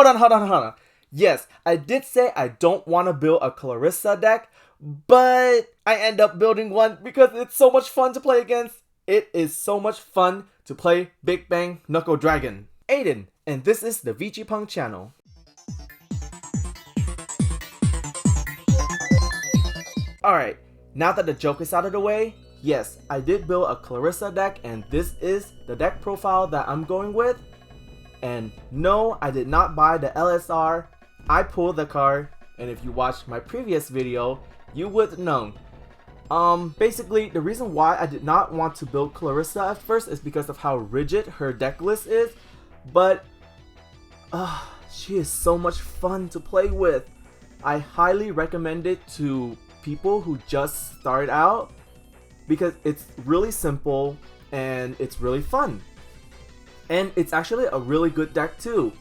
hold on. Yes, I did say I don't want to build a Clarissa deck, but I end up building one because it's so much fun to play against. It is so much fun to play Big Bang Knuckle Dragon. Aiden, and this is the VG channel. Alright, now that the joke is out of the way, yes, I did build a Clarissa deck and this is the deck profile that I'm going with. And no, I did not buy the LSR, I pulled the card, and if you watched my previous video, you would know. Basically, the reason why I did not want to build Clarissa at first is because of how rigid her deck list is, but she is so much fun to play with. I highly recommend it to people who just start out because it's really simple and it's really fun. And it's actually a really good deck too.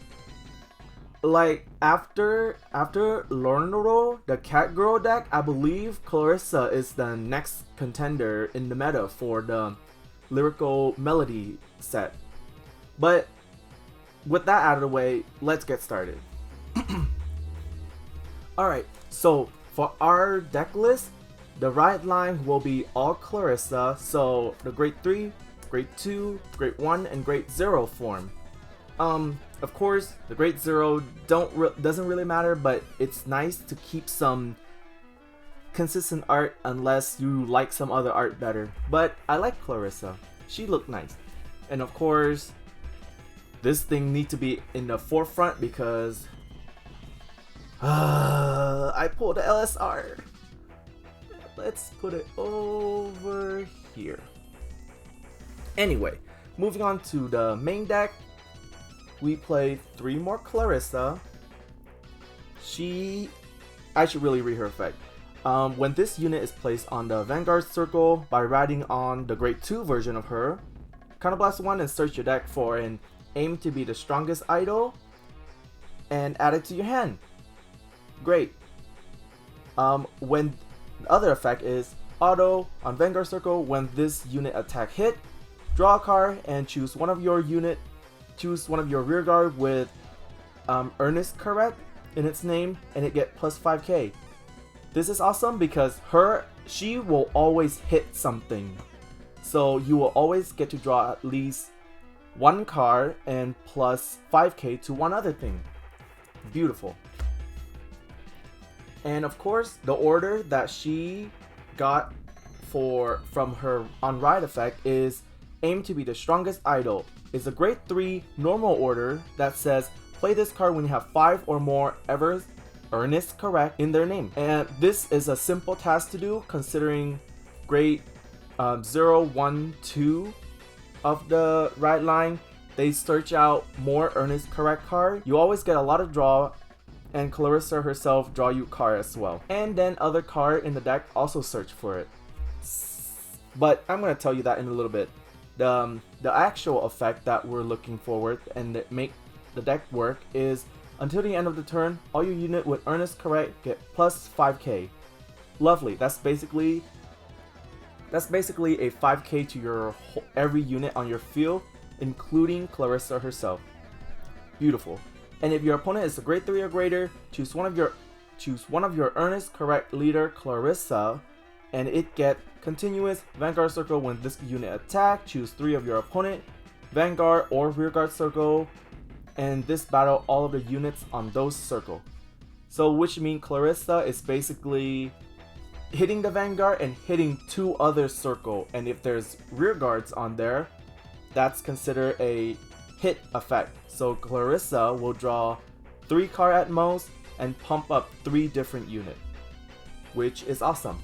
Like after Lornoro, the cat girl deck, I believe Clarissa is the next contender in the meta for the Lyrical Melody set. But with that out of the way, let's get started. Alright, so for our deck list, the right line will be all Clarissa, so the grade 3, grade 2, grade 1, and grade 0 form. Of course, the grade 0 doesn't really matter, but it's nice to keep some consistent art unless you like some other art better. But I like Clarissa. She looked nice. And of course, this thing needs to be in the forefront because I pulled the LSR. Let's put it over here. Anyway, moving on to the main deck. We play 3 more Clarissa. I should really read her effect. When this unit is placed on the Vanguard circle by riding on the grade 2 version of her, counterblast 1 and search your deck for an aim to be the strongest idol and add it to your hand. Great. When the other effect is auto on Vanguard circle, when this unit attack hit, draw a card and choose one of your rear guard with Earnest correct in its name and it get plus 5k. This is awesome because she will always hit something. So you will always get to draw at least one card and plus 5k to one other thing. Beautiful. And of course, the order that she got from her on ride effect is aim to be the strongest idol. It's a grade 3 normal order that says play this card when you have 5 or more Earnest correct in their name. And this is a simple task to do considering grade 0, 1, 2 of the right line. They search out more Earnest correct card. You always get a lot of draw, and Clarissa herself draw you card as well. And then other card in the deck also search for it. But I'm going to tell you that in a little bit. The actual effect that we're looking forward and that make the deck work is until the end of the turn, all your unit with Earnest correct get plus 5k. Lovely. That's basically a 5k to your every unit on your field, including Clarissa herself. Beautiful. And if your opponent is a grade 3 or greater, choose one of your Earnest correct leader Clarissa, and it get continuous Vanguard circle when this unit attack. Choose 3 of your opponent Vanguard or rearguard circle, and this battle all of the units on those circle. So which means Clarissa is basically hitting the Vanguard and hitting 2 other circle, and if there's rear guards on there, that's considered a hit effect. So Clarissa will draw 3 cards at most and pump up 3 different units, which is awesome.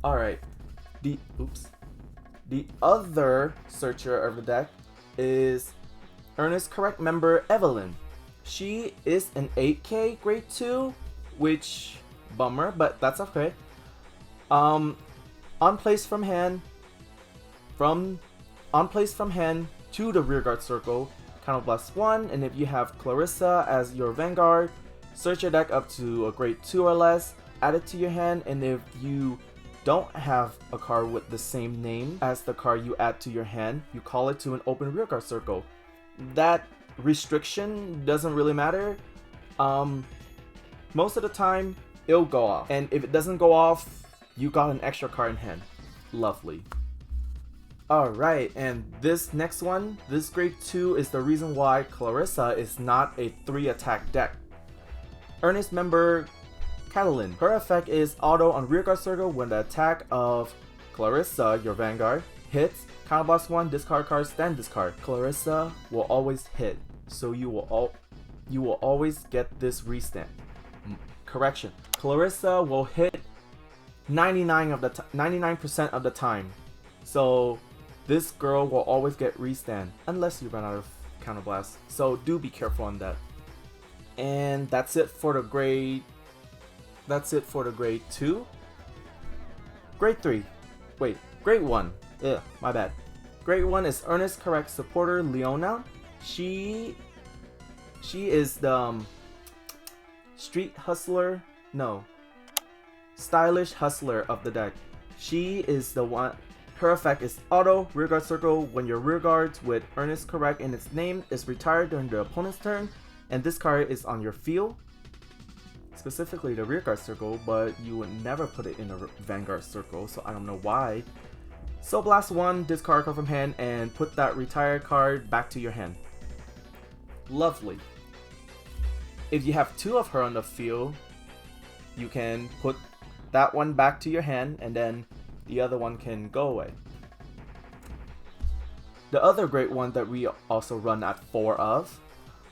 Alright, the other searcher of the deck is Earnest correct member Evelyn. She is an 8k grade 2, which bummer, but that's okay. On place from hand to the rearguard circle, counterblast 1, and if you have Clarissa as your Vanguard, search your deck up to a grade 2 or less, add it to your hand, and if you don't have a card with the same name as the card you add to your hand, you call it to an open rearguard circle. That restriction doesn't really matter. Most of the time it'll go off, and if it doesn't go off, you got an extra card in hand. Lovely. Alright, and this next one, this grade 2 is the reason why Clarissa is not a 3 attack deck. Earnest member Catalin. Her effect is auto on rearguard circle. When the attack of Clarissa, your Vanguard, hits, counterblast 1, discard card, stand discard. Clarissa will always hit, so you will always get this restand. Correction. Clarissa will hit 99% of the time. So this girl will always get restand unless you run out of counterblast. So do be careful on that. And that's it for the grade. That's it for the grade 2. Grade 3. Wait, grade 1. Ugh, my bad. Grade 1 is Earnest Correct supporter Leona. She is the street hustler. No. Stylish hustler of the deck. She is the one. Her effect is auto rearguard circle. When your rearguards with Earnest Correct in its name is retired during the opponent's turn, and this card is on your field, specifically the rearguard circle, but you would never put it in a Vanguard circle, so I don't know why. So blast 1, discard card from hand, and put that retired card back to your hand. Lovely. If you have 2 of her on the field, you can put that one back to your hand, and then the other one can go away. The other great one that we also run at 4 of,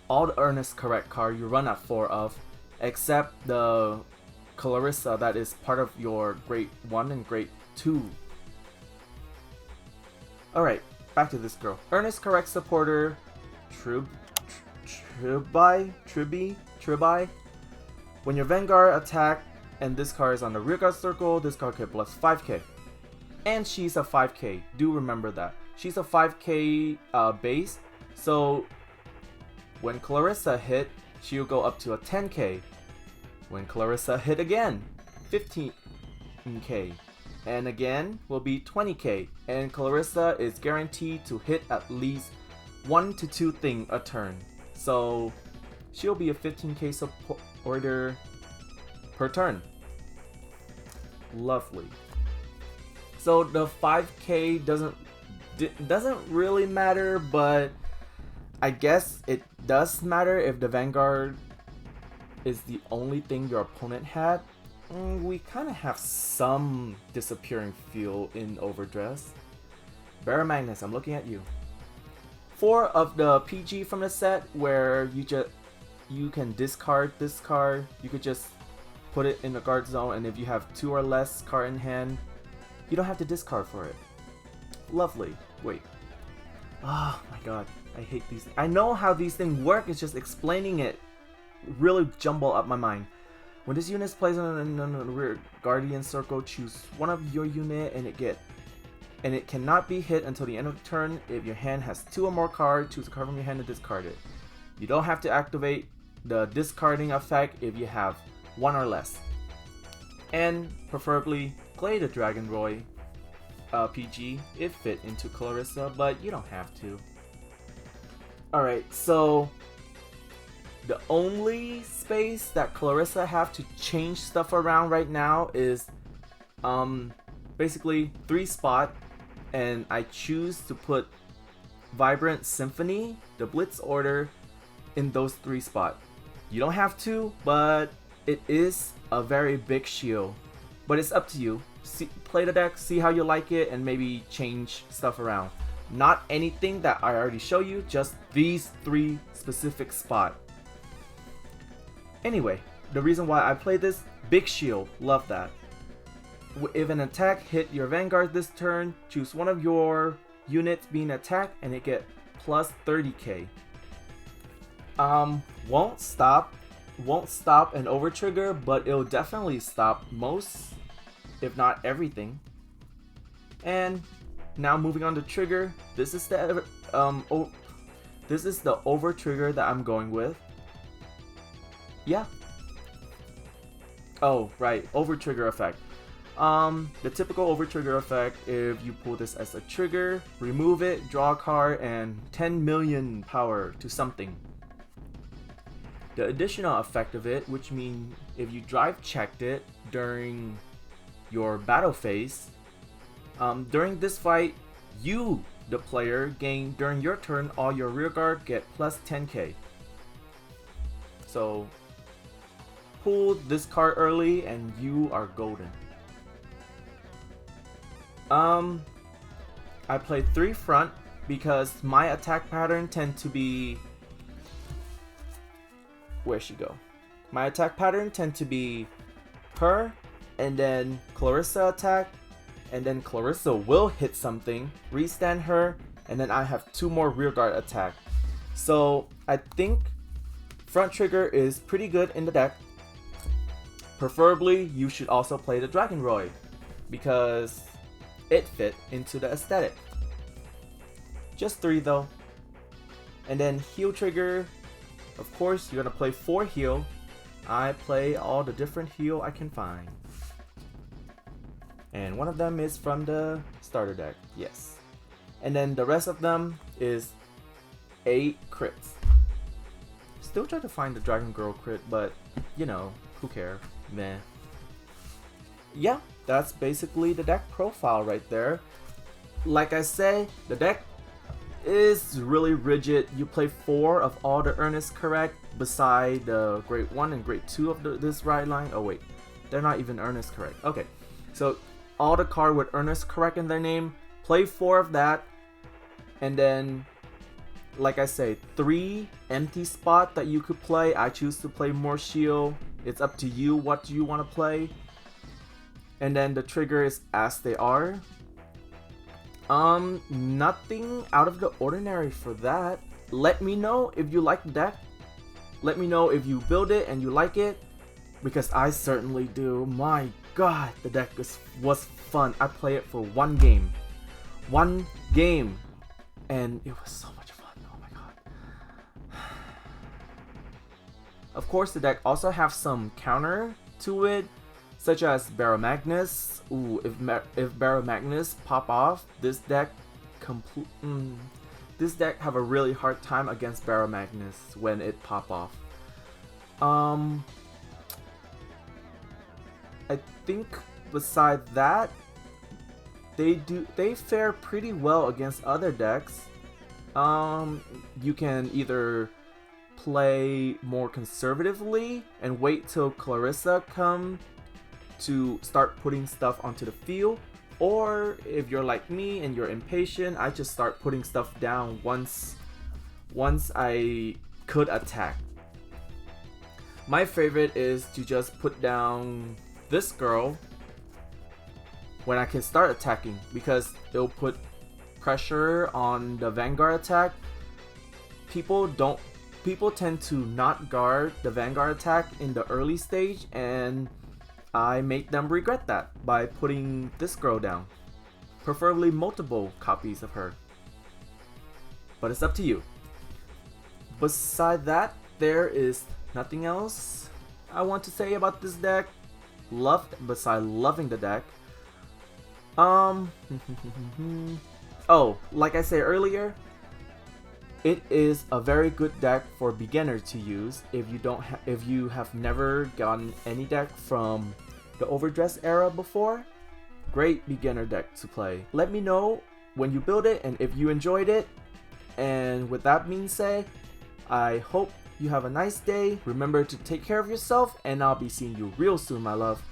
all the Earnest Correct card you run at 4 of, except the Clarissa that is part of your grade 1 and grade 2. Alright, back to this girl. Earnest Correct supporter Tribi. When your Vanguard attack and this card is on the rearguard circle, this card can plus 5k. And she's a 5k, do remember that. She's a 5k base, so when Clarissa hit, she'll go up to a 10k. When Clarissa hit again, 15k. And again will be 20k. And Clarissa is guaranteed to hit at least 1 to 2 things a turn. So she'll be a 15k supporter per turn. Lovely. So the 5k doesn't really matter, but I guess it does matter if the Vanguard is the only thing your opponent had. We kind of have some disappearing feel in overdress. Barra Magnus, I'm looking at you. 4 of the PG from the set where you can discard this card. You could just put it in the guard zone, and if you have 2 or less card in hand, you don't have to discard for it. Lovely. Wait. Oh my god, I hate these. I know how these things work, it's just explaining it really jumble up my mind. When this unit is placed on the rear guardian circle, choose one of your unit and it cannot be hit until the end of the turn. If your hand has 2 or more cards, choose a card from your hand and discard it. You don't have to activate the discarding effect if you have 1 or less. And preferably play the Dragon Roy PG if fit into Clarissa, but you don't have to. Alright, so the only space that Clarissa have to change stuff around right now is basically 3 spot, and I choose to put Vibrant Symphony, the Blitz Order, in those 3 spots. You don't have to, but it is a very big shield. But it's up to you. Play the deck, see how you like it, and maybe change stuff around. Not anything that I already show you, just these 3 specific spots. Anyway, the reason why I play this, big shield, love that. If an attack hit your Vanguard this turn, choose one of your units being attacked and it get plus 30k. Won't stop an over trigger, but it'll definitely stop most, if not everything. And now moving on to trigger, this is the over trigger that I'm going with. Yeah. Oh, right, over trigger effect. The typical overtrigger effect, if you pull this as a trigger, remove it, draw a card, and 10 million power to something. The additional effect of it, which means if you drive checked it during your battle phase, during this fight, you, the player, gain during your turn all your rear guard get plus 10k. So pull this card early and you are golden. I play 3 front because my attack pattern tend to be, where'd she go? My attack pattern tend to be her and then Clarissa attack, and then Clarissa will hit something, restand her, and then I have 2 more rearguard attack. So I think front trigger is pretty good in the deck. Preferably you should also play the Dragon Roy because it fit into the aesthetic. Just 3 though. And then heal trigger, of course you're gonna play 4 heal. I play all the different heal I can find. And one of them is from the starter deck, yes. And then the rest of them is 8 crits. Still try to find the Dragon Girl crit, but you know, who cares, meh. Yeah, that's basically the deck profile right there. Like I say, the deck is really rigid. You play 4 of all the earnest correct beside the grade 1 and grade 2 of this ride line. Oh wait, they're not even earnest correct. Okay, so all the card with earnest correct in their name, play 4 of that, and then like I say, 3 empty spot that you could play. I choose to play more shield. It's up to you what you want to play. And then the trigger is as they are. Nothing out of the ordinary for that. Let me know if you like the deck. Let me know if you build it and you like it, because I certainly do. My god, the deck was fun. I played it for 1 game. 1 game. And it was so much fun. Oh my god. Of course, the deck also have some counter to it, such as Barrow Magnus. Ooh, if Barrow Magnus pop off, this deck have a really hard time against Barrow Magnus when it pop off. I think beside that, they fare pretty well against other decks. You can either play more conservatively and wait till Clarissa come to start putting stuff onto the field, or if you're like me and you're impatient, I just start putting stuff down once I could attack. My favorite is to just put down this girl when I can start attacking, because it'll put pressure on the Vanguard attack. People tend to not guard the Vanguard attack in the early stage, and I make them regret that by putting this girl down. Preferably multiple copies of her. But it's up to you. Beside that, there is nothing else I want to say about this deck. Besides loving the deck. Oh, like I said earlier, it is a very good deck for beginner to use if you have never gotten any deck from the overdress era before. Great beginner deck to play. Let me know when you build it and if you enjoyed it. And with that being said, I hope you have a nice day. Remember to take care of yourself, and I'll be seeing you real soon, my love.